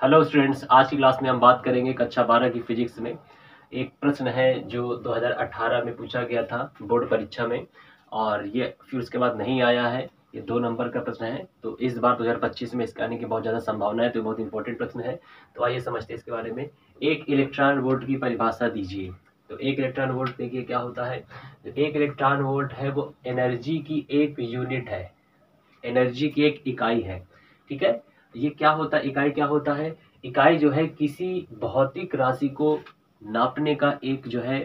Hello students, आज की class में हम बात करेंगे कक्षा 12 की फिजिक्स में। एक प्रश्न है जो 2018 में पूछा गया था बोर्ड परीक्षा में, और ये फिर उसके बाद नहीं आया है। ये 2 नंबर का प्रश्न है, तो इस बार 2025 में इसके आने की बहुत ज़्यादा संभावना है, तो बहुत इंपॉर्टेंट प्रश्न है। तो आइए समझते हैं इसके बारे में। एक इलेक्ट्रॉन वोल्ट की परिभाषा दीजिए। तो एक इलेक्ट्रॉन वोल्ट देखिए क्या होता है। तो एक इलेक्ट्रॉन वोल्ट है वो एनर्जी की एक यूनिट है, एनर्जी की एक इकाई है। ठीक है, ये क्या होता है, इकाई क्या होता है? इकाई जो है किसी भौतिक राशि को नापने का एक जो है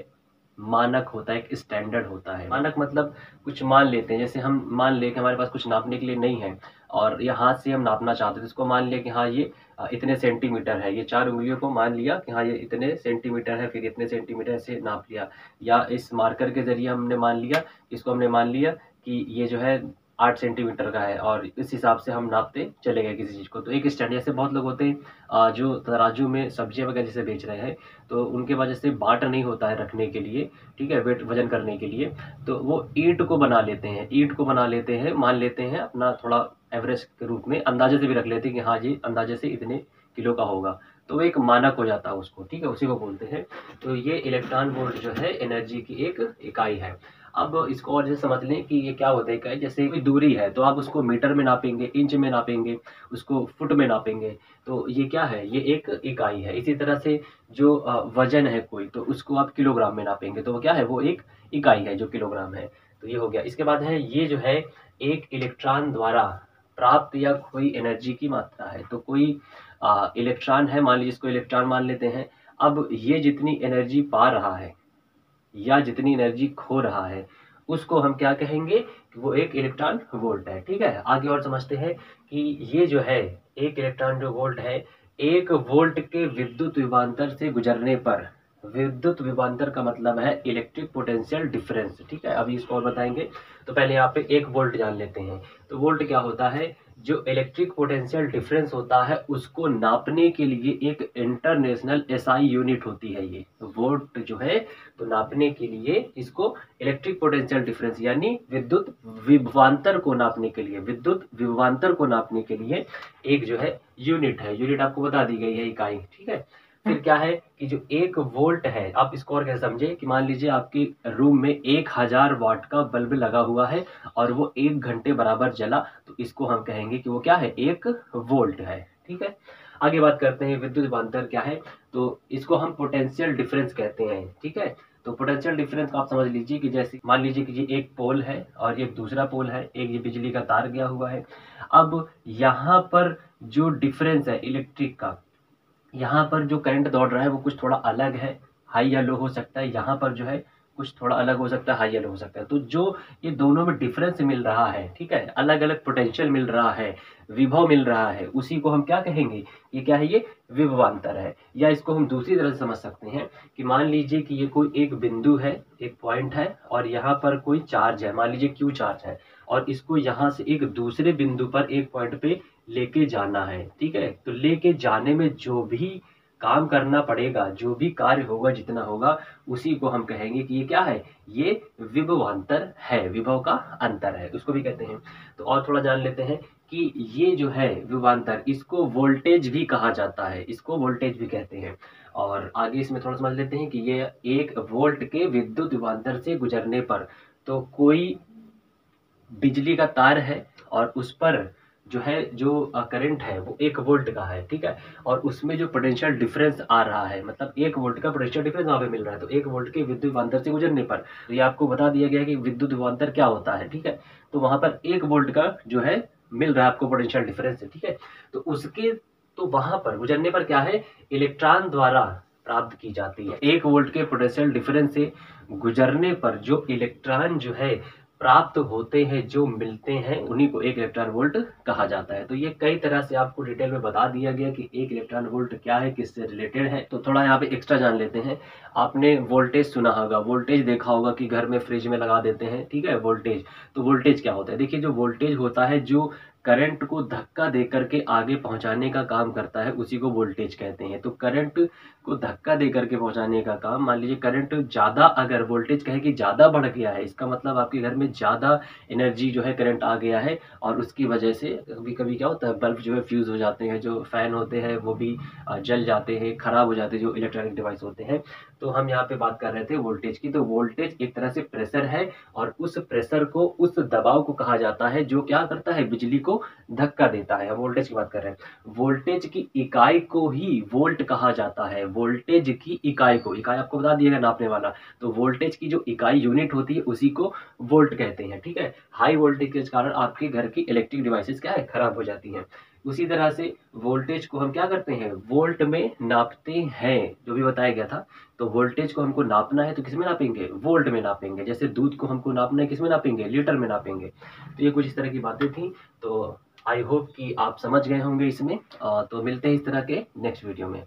मानक होता है, एक स्टैंडर्ड होता है। मानक मतलब कुछ मान लेते हैं, जैसे हम मान ले कि हमारे पास कुछ नापने के लिए नहीं है और ये हाथ से हम नापना चाहते हैं, तो इसको मान लिया कि हाँ ये इतने सेंटीमीटर है। ये 4 उंगलियों को मान लिया कि हाँ ये इतने सेंटीमीटर है, फिर इतने सेंटीमीटर से नाप लिया। या इस मार्कर के जरिए हमने मान लिया, इसको हमने मान लिया कि ये जो है 8 सेंटीमीटर का है, और इस हिसाब से हम नापते चले गए किसी चीज़ को। तो एक स्टैंड, जैसे बहुत लोग होते हैं जो तराजू में सब्जियां वगैरह जैसे बेच रहे हैं, तो उनके वजह से बाट नहीं होता है रखने के लिए, ठीक है, वेट वजन करने के लिए। तो वो ईंट को बना लेते हैं, ईंट को बना लेते हैं, मान लेते हैं अपना थोड़ा एवरेज के रूप में, अंदाजे से भी रख लेते हैं कि हाँ ये अंदाजे से इतने किलो का होगा। तो वो एक मानक हो जाता है उसको, ठीक है, उसी को बोलते हैं। तो ये इलेक्ट्रॉन वोल्ट जो है एनर्जी की एक इकाई है। अब इसको और जैसे समझ लें कि ये क्या होता है इकाई। जैसे कोई दूरी है तो आप उसको मीटर में नापेंगे, इंच में नापेंगे, उसको फुट में नापेंगे। तो ये क्या है, ये एक इकाई है। इसी तरह से जो वजन है कोई, तो उसको आप किलोग्राम में नापेंगे, तो वो क्या है, वो एक इकाई है जो किलोग्राम है। तो ये हो गया। इसके बाद है ये जो है एक इलेक्ट्रॉन द्वारा प्राप्त या खोई एनर्जी की मात्रा है। तो कोई इलेक्ट्रॉन है, मान लीजिए इसको इलेक्ट्रॉन मान लेते हैं। अब ये जितनी एनर्जी पा रहा है या जितनी एनर्जी खो रहा है, उसको हम क्या कहेंगे कि वो एक इलेक्ट्रॉन वोल्ट है। ठीक है, आगे और समझते हैं कि ये जो है एक इलेक्ट्रॉन जो वोल्ट है, 1 वोल्ट के विद्युत विभवांतर से गुजरने पर, विद्युत विभवांतर का मतलब है इलेक्ट्रिक पोटेंशियल डिफरेंस। ठीक है, अभी इसको और बताएंगे। तो पहले यहाँ पे 1 वोल्ट जान लेते हैं। तो वोल्ट क्या होता है, जो इलेक्ट्रिक पोटेंशियल डिफरेंस होता है उसको नापने के लिए एक इंटरनेशनल एसआई यूनिट होती है। ये वोल्ट जो है, तो नापने के लिए इसको इलेक्ट्रिक पोटेंशियल डिफरेंस यानी विद्युत विभवांतर को नापने के लिए, विद्युत विभवांतर को नापने के लिए एक जो है यूनिट है। यूनिट आपको बता दी गई है, इकाई। ठीक है, फिर क्या है कि जो 1 वोल्ट है, आप इसको और कैसे समझे कि मान लीजिए आपके रूम में 1000 वाट का बल्ब लगा हुआ है और वो 1 घंटे बराबर जला, तो इसको हम कहेंगे कि वो क्या है, 1 वोल्ट है। ठीक है, आगे बात करते हैं विद्युत विभवांतर क्या है। तो इसको हम पोटेंशियल डिफरेंस कहते हैं। ठीक है, तो पोटेंशियल डिफरेंस को आप समझ लीजिए कि जैसे मान लीजिए कि ये एक पोल है और ये दूसरा पोल है, एक ये बिजली का तार गया हुआ है। अब यहाँ पर जो डिफरेंस है इलेक्ट्रिक का, यहाँ पर जो करंट दौड़ रहा है वो कुछ थोड़ा अलग है, हाई या लो हो सकता है। यहाँ पर जो है कुछ थोड़ा अलग हो सकता है, हाई या लो हो सकता है। तो जो ये दोनों में डिफरेंस मिल रहा है, ठीक है, अलग अलग पोटेंशियल मिल रहा है, विभव मिल रहा है, उसी को हम क्या कहेंगे, ये क्या है, ये विभवांतर है। या इसको हम दूसरी तरह से समझ सकते हैं कि मान लीजिए कि ये कोई एक बिंदु है, एक पॉइंट है, और यहाँ पर कोई चार्ज है, मान लीजिए क्यू चार्ज है, और इसको यहाँ से एक दूसरे बिंदु पर एक पॉइंट पे लेके जाना है। ठीक है, तो लेके जाने में जो भी काम करना पड़ेगा, जो भी कार्य होगा, जितना होगा, उसी को हम कहेंगे कि ये क्या है, ये विभवांतर है, विभव का अंतर है, उसको भी कहते हैं। तो और थोड़ा जान लेते हैं कि ये जो है विभवांतर, इसको वोल्टेज भी कहा जाता है, इसको वोल्टेज भी कहते हैं। और आगे इसमें थोड़ा समझ लेते हैं कि ये 1 वोल्ट के विद्युत विभवांतर से गुजरने पर, तो कोई बिजली का तार है और उस पर जो है जो करंट है वो 1 वोल्ट का है। ठीक है, और उसमें जो पोटेंशियल डिफरेंस आ रहा है, मतलब 1 वोल्ट का पोटेंशियल डिफरेंस वहाँ पे मिल रहा है, तो 1 वोल्ट के विद्युत विभवांतर से गुजरने पर, तो ये आपको बता दिया गया कि विद्युत विभवांतर क्या होता है। ठीक है, तो वहां पर 1 वोल्ट का जो है मिल रहा है आपको पोटेंशियल डिफरेंस। ठीक है, तो उसके, तो वहां पर गुजरने पर क्या है, इलेक्ट्रॉन द्वारा प्राप्त की जाती है। 1 वोल्ट के पोटेंशियल डिफरेंस से गुजरने पर जो इलेक्ट्रॉन जो है प्राप्त होते हैं, जो मिलते हैं, उन्हीं को 1 इलेक्ट्रॉन वोल्ट कहा जाता है। तो ये कई तरह से आपको डिटेल में बता दिया गया कि 1 इलेक्ट्रॉन वोल्ट क्या है, किससे रिलेटेड है। तो थोड़ा यहाँ पे एक्स्ट्रा जान लेते हैं। आपने वोल्टेज सुना होगा, वोल्टेज देखा होगा कि घर में फ्रिज में लगा देते हैं, ठीक है, वोल्टेज। तो वोल्टेज क्या होता है, देखिए जो वोल्टेज होता है, जो करंट को धक्का देकर के आगे पहुंचाने का काम करता है, उसी को वोल्टेज कहते हैं। तो करंट को धक्का देकर के पहुंचाने का काम, मान लीजिए करंट ज़्यादा, अगर वोल्टेज कहे कि ज़्यादा बढ़ गया है, इसका मतलब आपके घर में ज़्यादा एनर्जी जो है करंट आ गया है, और उसकी वजह से कभी कभी क्या होता है, बल्ब जो है फ्यूज़ हो जाते हैं, जो फ़ैन होते हैं वो भी जल जाते हैं, ख़राब हो जाते हैं, जो इलेक्ट्रॉनिक डिवाइस होते हैं। तो हम यहाँ पे बात कर रहे थे वोल्टेज की। तो वोल्टेज एक तरह से प्रेशर है, और उस प्रेशर को, उस दबाव को कहा जाता है जो क्या करता है, बिजली को धक्का देता है। हम वोल्टेज की बात कर रहे हैं। वोल्टेज की इकाई को ही वोल्ट कहा जाता है। वोल्टेज की इकाई को, इकाई आपको बता दिएगा नापने वाला, तो वोल्टेज की जो इकाई यूनिट होती है उसी को वोल्ट कहते हैं। ठीक है, हाई वोल्टेज के कारण आपके घर की इलेक्ट्रिक डिवाइसेस क्या है, खराब हो जाती हैं। उसी तरह से वोल्टेज को हम क्या करते हैं, वोल्ट में नापते हैं, जो भी बताया गया था। तो वोल्टेज को हमको नापना है तो किस में नापेंगे, वोल्ट में नापेंगे। जैसे दूध को हमको नापना है किस में नापेंगे, लीटर में नापेंगे। तो ये कुछ इस तरह की बातें थी। तो आई होप कि आप समझ गए होंगे इसमें। तो मिलते हैं इस तरह के नेक्स्ट वीडियो में।